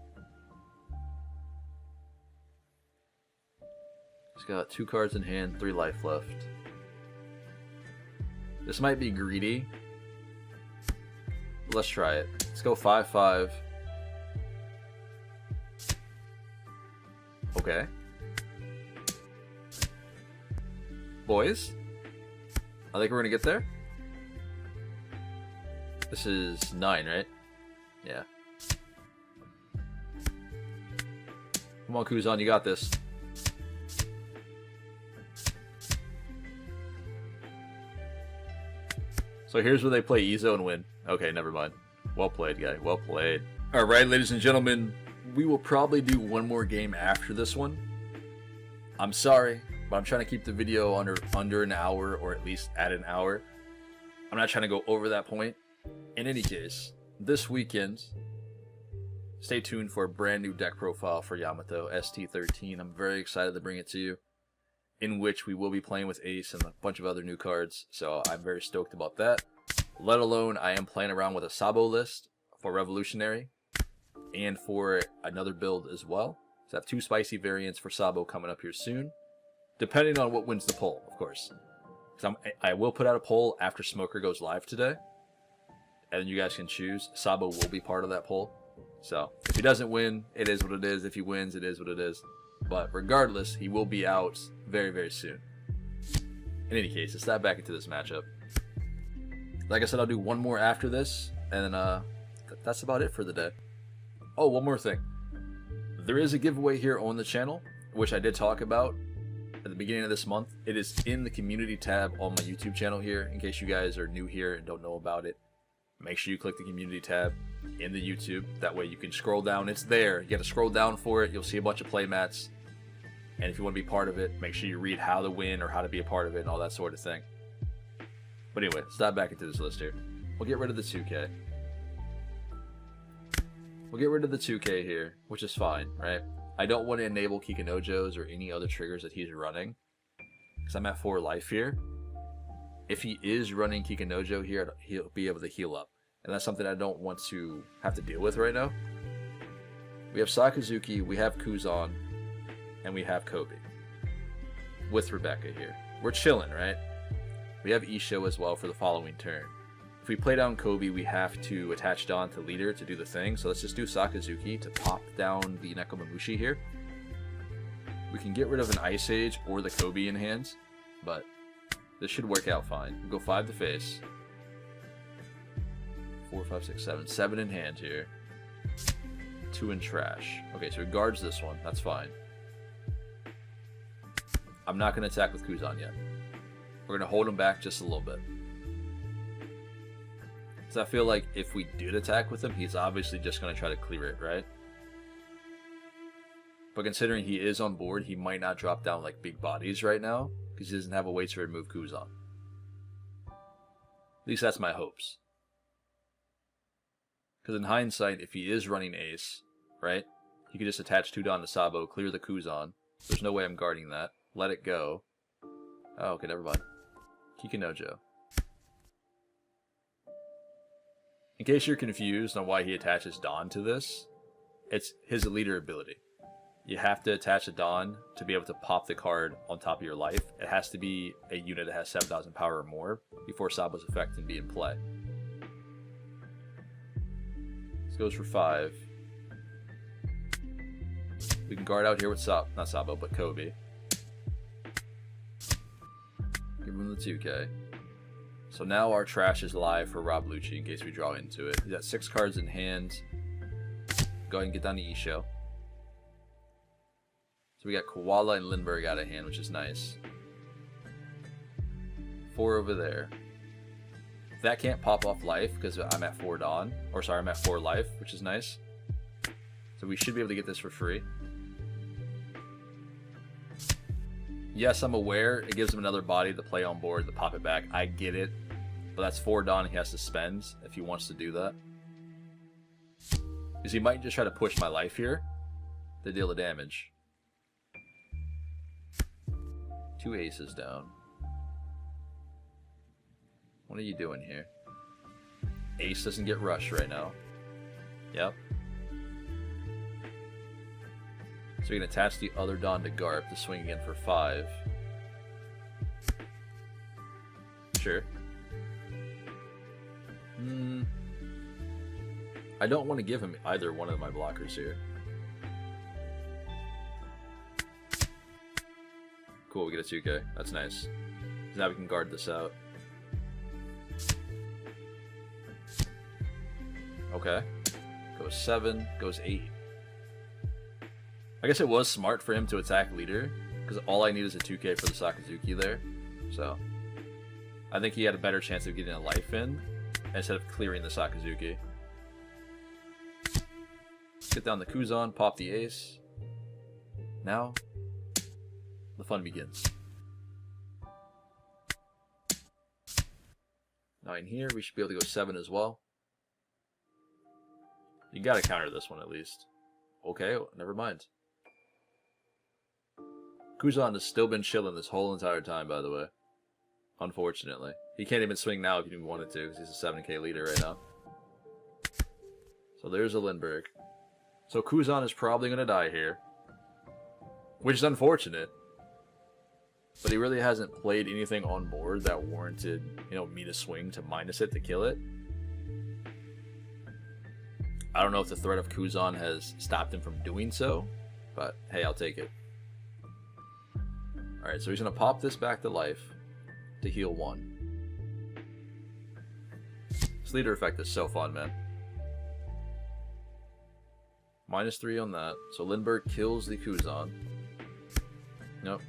He's got 2 cards in hand, 3 life left. This might be greedy. Let's try it. Let's go 5-5. Okay. Boys, I think we're gonna get there. This is 9, right? Yeah. Come on, Kuzan, you got this. So here's where they play Ezo and win. Okay, never mind. Well played, guy. Well played. Alright, ladies and gentlemen, we will probably do one more game after this one. I'm sorry, but I'm trying to keep the video under an hour, or at least at an hour. I'm not trying to go over that point. In any case, this weekend, stay tuned for a brand new deck profile for Yamato, ST13. I'm very excited to bring it to you, in which we will be playing with Ace and a bunch of other new cards, so I'm very stoked about that. Let alone, I am playing around with a Sabo list for Revolutionary, and for another build as well. So I have 2 spicy variants for Sabo coming up here soon, depending on what wins the poll, of course. Because I will put out a poll after Smoker goes live today, and you guys can choose. Sabo will be part of that poll. So if he doesn't win, it is what it is. If he wins, it is what it is. But regardless, he will be out very, very soon. In any case, let's dive back into this matchup. Like I said, I'll do one more after this, and then that's about it for the day. Oh, one more thing. There is a giveaway here on the channel, which I did talk about at the beginning of this month. It is in the community tab on my YouTube channel here, in case you guys are new here and don't know about it. Make sure you click the community tab in the YouTube. That way you can scroll down. It's there. You got to scroll down for it. You'll see a bunch of playmats. And if you want to be part of it, make sure you read how to win or how to be a part of it and all that sort of thing. But anyway, let's dive back into this list here. We'll get rid of the 2K. We'll get rid of the 2K here, which is fine, right? I don't want to enable Kikanojos or any other triggers that he's running, because I'm at 4 life here. If he is running Kikanojo here, he'll be able to heal up. And that's something I don't want to have to deal with right now. We have Sakazuki, we have Kuzan, and we have Kobe. With Rebecca here. We're chilling, right? We have Isho as well for the following turn. If we play down Kobe, we have to attach Don to leader to do the thing. So let's just do Sakazuki to pop down the Nekomamushi here. We can get rid of an Ice Age or the Kobe in hands, but this should work out fine. We'll go 5 to face. 4, 5, 6, 7. 7 in hand here. 2 in trash. Okay, so he guards this one. That's fine. I'm not going to attack with Kuzan yet. We're going to hold him back just a little bit. So I feel like if we did attack with him, he's obviously just going to try to clear it, right? But considering he is on board, he might not drop down like big bodies right now, because he doesn't have a way to remove Kuzan. At least that's my hopes. Because in hindsight, if he is running Ace, right, he could just attach 2 Don to Sabo, clear the Kuzan. There's no way I'm guarding that. Let it go. Oh, okay, never mind. Kikanojo. In case you're confused on why he attaches Don to this, it's his leader ability. You have to attach a Don to be able to pop the card on top of your life. It has to be a unit that has 7,000 power or more before Sabo's effect can be in play. This goes for 5. We can guard out here with not Sabo, but Kobe. Give him the 2K. So now our trash is live for Rob Lucci in case we draw into it. He's got 6 cards in hand. Go ahead and get down to Isho. So we got Koala and Lindbergh out of hand, which is nice. 4 over there. that can't pop off life because I'm at 4 Dawn. Or sorry, I'm at 4 life, which is nice. So we should be able to get this for free. Yes, I'm aware it gives him another body to play on board to pop it back. I get it. But that's 4 Dawn he has to spend if he wants to do that. Because he might just try to push my life here to deal the damage. 2 aces down. What are you doing here? Ace doesn't get rushed right now. Yep. So we can attach the other Dawn to Garp to swing again for 5. Sure. I don't want to give him either one of my blockers here. Cool, we get a 2K. That's nice. So now we can guard this out. Okay. Goes 7, goes 8. I guess it was smart for him to attack leader, because all I need is a 2K for the Sakazuki there. So, I think he had a better chance of getting a life in, instead of clearing the Sakazuki. Get down the Kuzan, pop the ace. Now, the fun begins. 9 here, we should be able to go 7 as well. You gotta counter this one at least. Okay, never mind. Kuzan has still been chilling this whole entire time, by the way. Unfortunately. He can't even swing now if he even wanted to, because he's a 7K leader right now. So there's a Lindbergh. So Kuzan is probably going to die here. Which is unfortunate. But he really hasn't played anything on board that warranted, you know, me to swing to minus it to kill it. I don't know if the threat of Kuzan has stopped him from doing so, but hey, I'll take it. Alright, so he's going to pop this back to life to heal 1. This leader effect is so fun, man. -3 on that. So Lindbergh kills the Kuzan. Nope.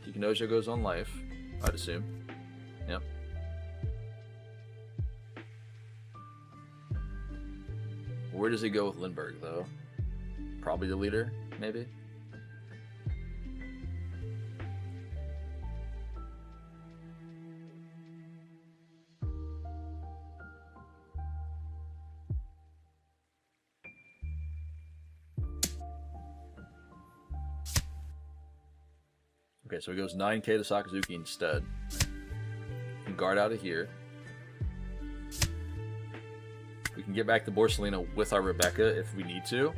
Kikinojo goes on life, I'd assume. Yep. Where does he go with Lindbergh, though? Probably the leader, maybe? Okay, so he goes 9K to Sakazuki instead. Can guard out of here. We can get back to Borsalino with our Rebecca if we need to.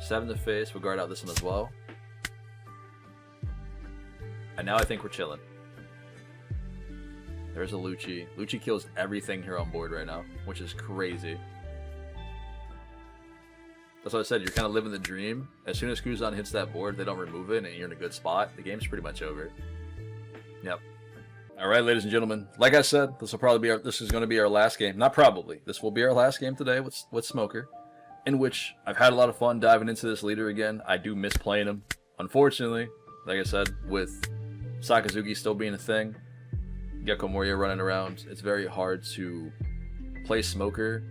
7 to face, we'll guard out this one as well. And now I think we're chilling. There's a Lucci. Lucci kills everything here on board right now, which is crazy. That's what I said, you're kind of living the dream. As soon as Kuzan hits that board, they don't remove it, and you're in a good spot. The game's pretty much over. Yep. Alright, ladies and gentlemen. Like I said, this is going to be our last game. Not probably. This will be our last game today with Smoker. In which I've had a lot of fun diving into this leader again. I do miss playing him. Unfortunately, like I said, with Sakazuki still being a thing, Gecko Moria running around, it's very hard to play Smoker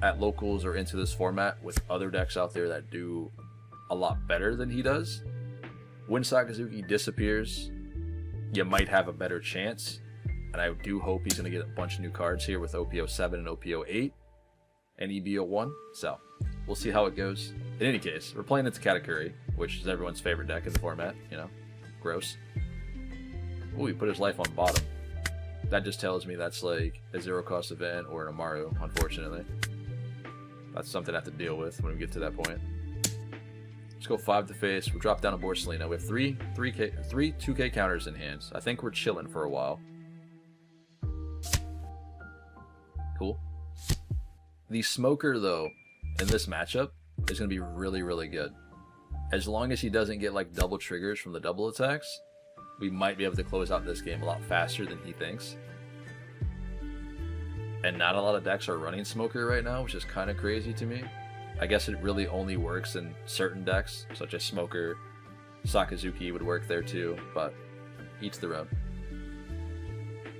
at locals or into this format with other decks out there that do a lot better than he does. When Sakazuki disappears, you might have a better chance, and I do hope he's going to get a bunch of new cards here with OPO7 and OPO8 and EBO1, so we'll see how it goes. In any case, we're playing into Katakuri, which is everyone's favorite deck in the format, you know, gross. Ooh, he put his life on bottom. That just tells me that's like a zero cost event or an Amaru, unfortunately. That's something I have to deal with when we get to that point. Let's go 5 to face. We'll drop down a Borsalino. We have three 2K counters in hand. I think we're chilling for a while. Cool. The Smoker, though, in this matchup is going to be really, really good. As long as he doesn't get like double triggers from the double attacks, we might be able to close out this game a lot faster than he thinks. And not a lot of decks are running Smoker right now, which is kind of crazy to me. I guess it really only works in certain decks, such as Smoker. Sakazuki would work there too, but each their own.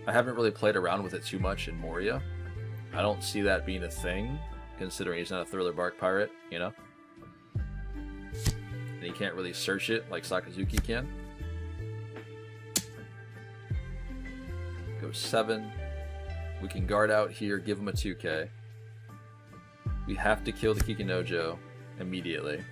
I haven't really played around with it too much in Moria. I don't see that being a thing, considering he's not a Thriller Bark pirate, you know? And he can't really search it like Sakazuki can. Go 7. We can guard out here, give him a 2k. We have to kill the Kikinojo immediately.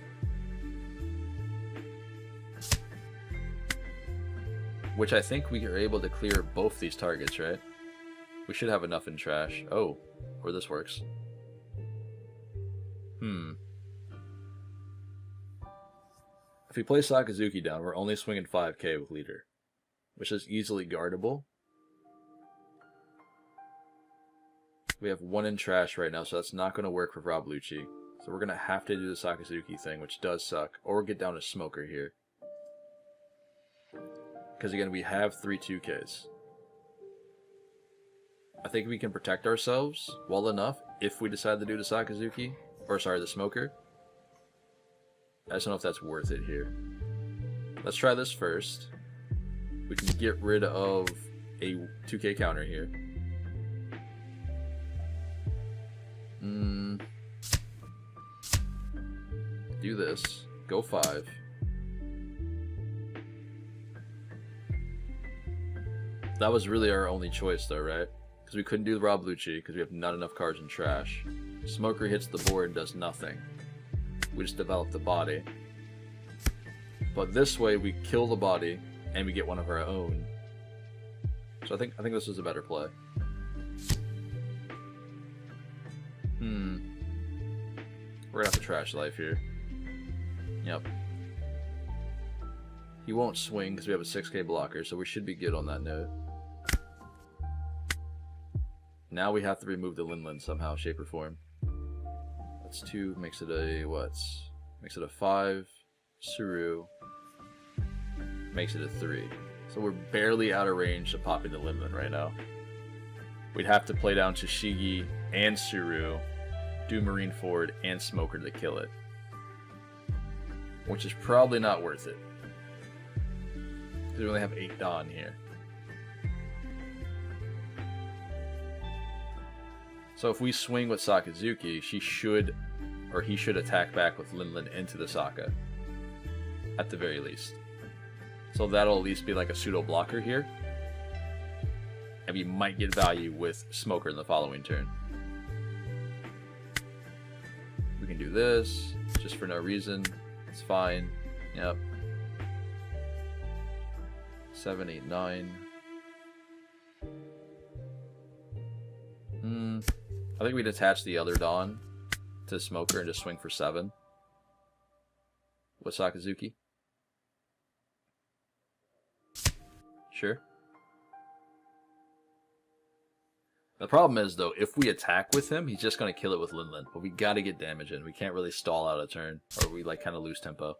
Which I think we are able to clear both these targets, right? We should have enough in trash. Oh, or this works. If we play Sakazuki down, we're only swinging 5k with leader, which is easily guardable. We have 1 in trash right now, so that's not going to work for Rob Lucci. So we're going to have to do the Sakazuki thing, which does suck. Or get down to Smoker here. Because again, we have 3 2Ks. I think we can protect ourselves well enough if we decide to do the Sakazuki. Or sorry, the Smoker. I just don't know if that's worth it here. Let's try this first. We can get rid of a 2k counter here. Do this. Go 5. That was really our only choice though, right? Because we couldn't do the Rob Lucci because we have not enough cards in trash. Smoker hits the board and does nothing. We just develop the body. But this way we kill the body and we get one of our own. So I think this was a better play. We're gonna have to trash life here. Yep. He won't swing because we have a 6k blocker, so we should be good on that note. Now we have to remove the Linlin somehow, shape or form. That's 2, makes it a what? Makes it a 5. Suru makes it a 3. So we're barely out of range of popping the Linlin right now. We'd have to play down Shishigi and Suru, do Marine Ford and Smoker to kill it. Which is probably not worth it. Because we only have 8 Dawn here. So if we swing with Sakazuki, he should attack back with Linlin into the Saka. At the very least. So that'll at least be like a pseudo blocker here. And we might get value with Smoker in the following turn. We can do this, just for no reason. It's fine. Yep. 7, 8, 9. I think we'd attach the other Dawn to Smoker and just swing for 7. With Sakazuki. Sure. The problem is, though, if we attack with him, he's just going to kill it with Linlin. But we got to get damage in. We can't really stall out a turn, or we like kind of lose tempo.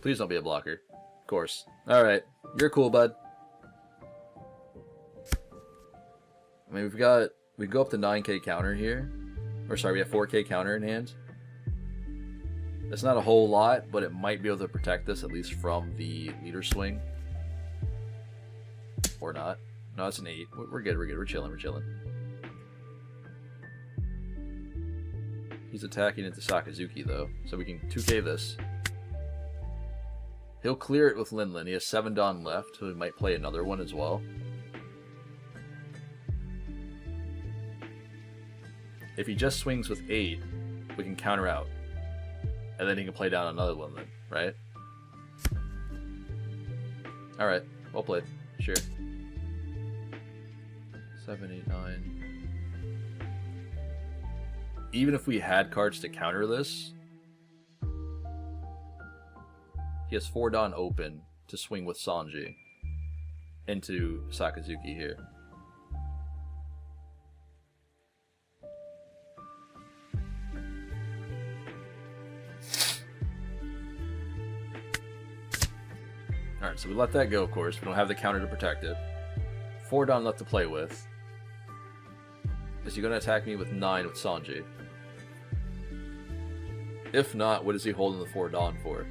Please don't be a blocker. Of course. Alright. You're cool, bud. I mean, we go up to 9k counter here. Or sorry, we have 4k counter in hand. That's not a whole lot, but it might be able to protect us, at least from the leader swing. Or not. No, it's an 8. We're good, we're chilling, He's attacking into Sakazuki, though, so we can 2k this. He'll clear it with Linlin. He has 7 Dawn left, so he might play another one as well. If he just swings with 8, we can counter out. And then he can play down another Linlin, right? Alright, well played. Sure. 7, 8, 9. Even if we had cards to counter this, he has 4 Dawn open to swing with Sanji into Sakazuki here. Alright, so we let that go, of course. We don't have the counter to protect it. 4 Dawn left to play with. Is he going to attack me with 9 with Sanji? If not, what is he holding the 4 Dawn for?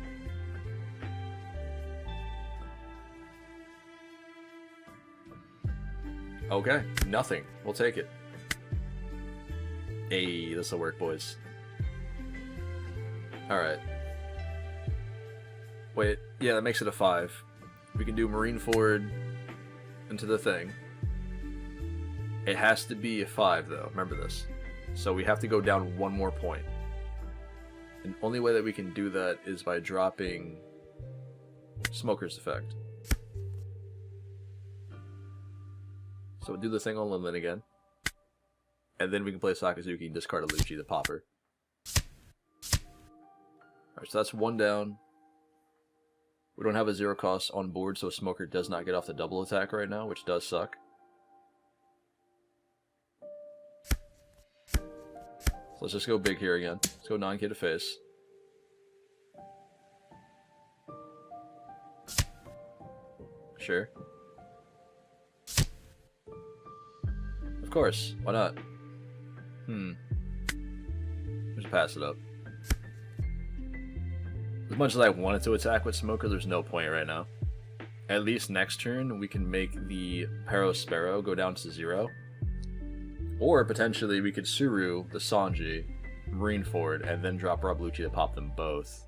Okay, nothing. We'll take it. Hey, this'll work, boys. Alright. Wait, yeah, that makes it a 5. We can do Marineford into the thing. It has to be a 5, though. Remember this. So we have to go down 1 more point. And the only way that we can do that is by dropping Smoker's Effect. So we'll do the thing on Linlin again. And then we can play Sakazuki and discard a Lucci, the popper. Alright, so that's 1 down. We don't have a 0 cost on board, so Smoker does not get off the double attack right now, which does suck. So let's just go big here again. Let's go 9k to face. Sure. Of course, why not? Just pass it up. As much as I wanted to attack with Smoker, there's no point right now. At least next turn, we can make the Pawseplays go down to 0. Or, potentially, we could Suru the Sanji, Marineford, and then drop Rob Lucci to pop them both.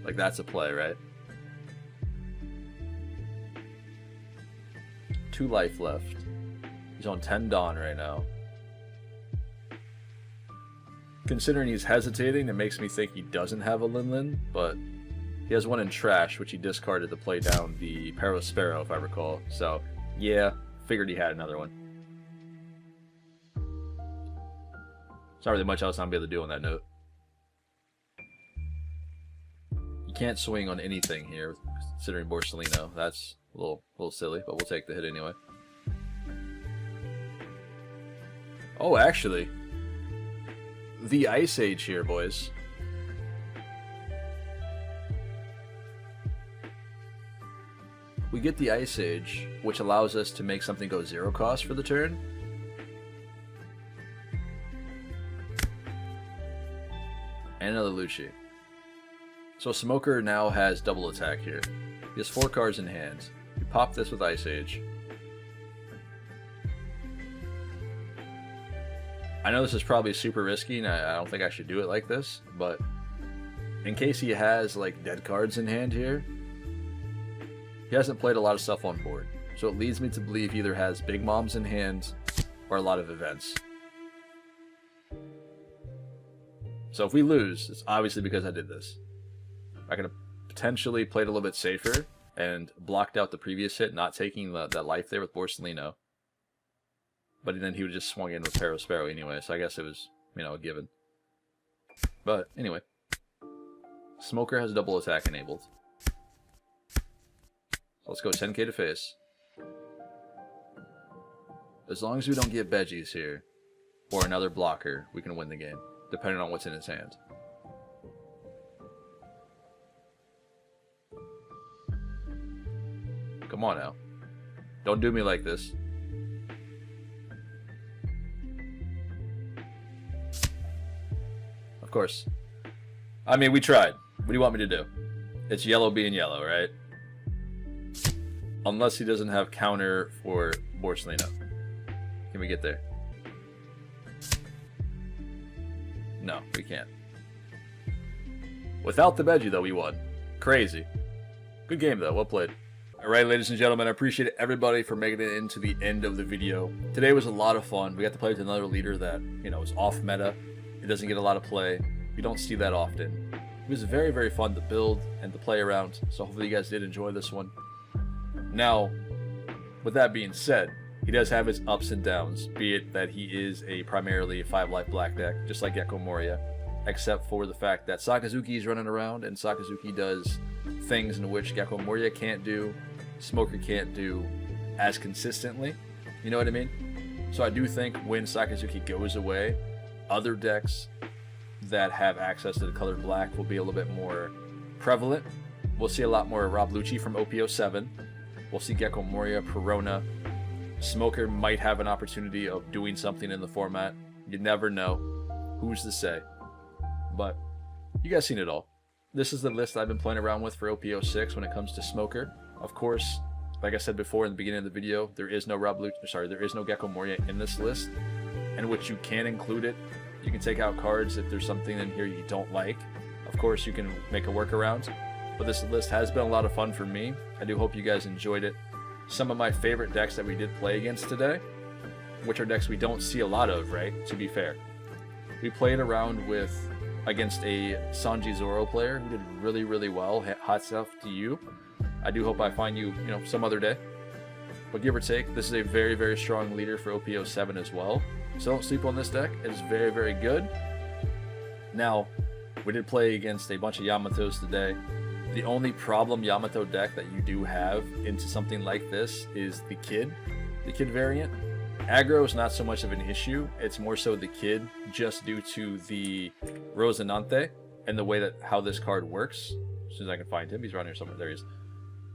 Like, that's a play, right? 2 life left. He's on 10 Dawn right now. Considering he's hesitating, it makes me think he doesn't have a Linlin, but he has 1 in Trash, which he discarded to play down the Pawseplays, if I recall. So, yeah, figured he had another one. There's not really much else I'm able to do on that note. You can't swing on anything here, considering Borsellino. That's a little silly, but we'll take the hit anyway. Oh, actually, the Ice Age here, boys. We get the Ice Age, which allows us to make something go 0 cost for the turn. And another Lucci. So Smoker now has double attack here. He has 4 cards in hand. We pop this with Ice Age. I know this is probably super risky, and I don't think I should do it like this, but in case he has like dead cards in hand here, he hasn't played a lot of stuff on board. So it leads me to believe he either has Big Moms in hand or a lot of events. So if we lose, it's obviously because I did this. I could have potentially played a little bit safer and blocked out the previous hit, not taking that life there with Borsellino. But then he would just swung in with Pawseplays anyway, so I guess it was, you know, a given. But anyway, Smoker has double attack enabled. So let's go 10k to face. As long as we don't get veggies here, or another blocker, we can win the game, depending on what's in his hand. Come on now. Don't do me like this. Of course. I mean, we tried. What do you want me to do? It's yellow being yellow, right? Unless he doesn't have counter for Borsellino. Can we get there? No, we can't. Without the veggie, though, we won. Crazy. Good game, though. Well played. Alright, ladies and gentlemen, I appreciate everybody for making it into the end of the video. Today was a lot of fun. We got to play with another leader that, you know, is off meta. It doesn't get a lot of play. We don't see that often. It was very, very fun to build and to play around, so hopefully you guys did enjoy this one. Now, with that being said, he does have his ups and downs, be it that he is a primarily 5-life black deck, just like Gecko Moria, except for the fact that Sakazuki is running around, and Sakazuki does things in which Gecko Moria can't do, Smoker can't do as consistently, you know what I mean? So I do think when Sakazuki goes away, other decks that have access to the color black will be a little bit more prevalent. We'll see a lot more Rob Lucci from OPO6. We'll see Gecko Moria, Perona. Smoker might have an opportunity of doing something in the format. You never know. Who's to say? But you guys seen it all. This is the list I've been playing around with for OPO6 when it comes to Smoker. Of course, like I said before in the beginning of the video, there is no Gecko Moria in this list, in which you can include it. You can take out cards if there's something in here you don't like. Of course, you can make a workaround, but this list has been a lot of fun for me. I do hope you guys enjoyed it. Some of my favorite decks that we did play against today, which are decks we don't see a lot of, right? To be fair. We played around against a Sanji Zoro player who did really, really well. Hats off to you. I do hope I find you, some other day. But give or take, this is a very, very strong leader for OPO7 as well. So don't sleep on this deck. It is very, very good. Now, we did play against a bunch of Yamatos today. The only problem Yamato deck that you do have into something like this is the Kid variant. Aggro is not so much of an issue. It's more so the Kid, just due to the Rosinante and the way that how this card works. As soon as I can find him, he's around here somewhere. There he is.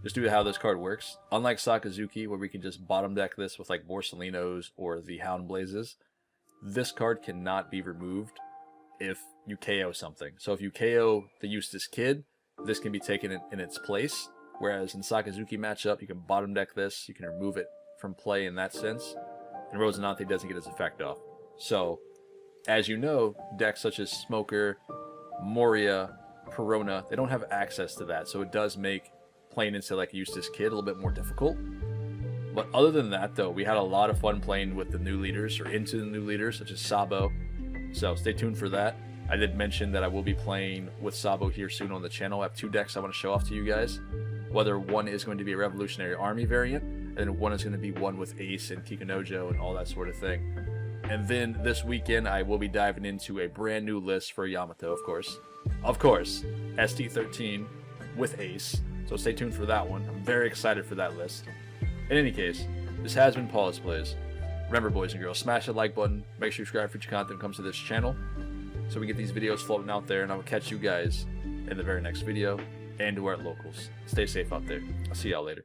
Just due to how this card works. Unlike Sakazuki, where we can just bottom deck this with like Borsalinos or the Hound Blazes, this card cannot be removed if you KO something. So if you KO the Eustace Kid, this can be taken in its place. Whereas in Sakazuki matchup, you can bottom deck this, you can remove it from play in that sense. And Rosinante doesn't get its effect off. So, as you know, decks such as Smoker, Moria, Perona, they don't have access to that. So it does make playing into like Eustace Kid a little bit more difficult. But other than that, though, we had a lot of fun playing with the new leaders, or into the new leaders, such as Sabo. So stay tuned for that. I did mention that I will be playing with Sabo here soon on the channel. I have 2 decks I want to show off to you guys. Whether one is going to be a Revolutionary Army variant, and one is going to be one with Ace and Kikunojo and all that sort of thing. And then this weekend, I will be diving into a brand new list for Yamato, of course. Of course, ST13 with Ace. So stay tuned for that one. I'm very excited for that list. In any case, this has been Pawseplays. Remember, boys and girls, smash that like button. Make sure you subscribe for future content when it comes to this channel, so we get these videos floating out there. And I will catch you guys in the very next video, and to our locals. Stay safe out there. I'll see y'all later.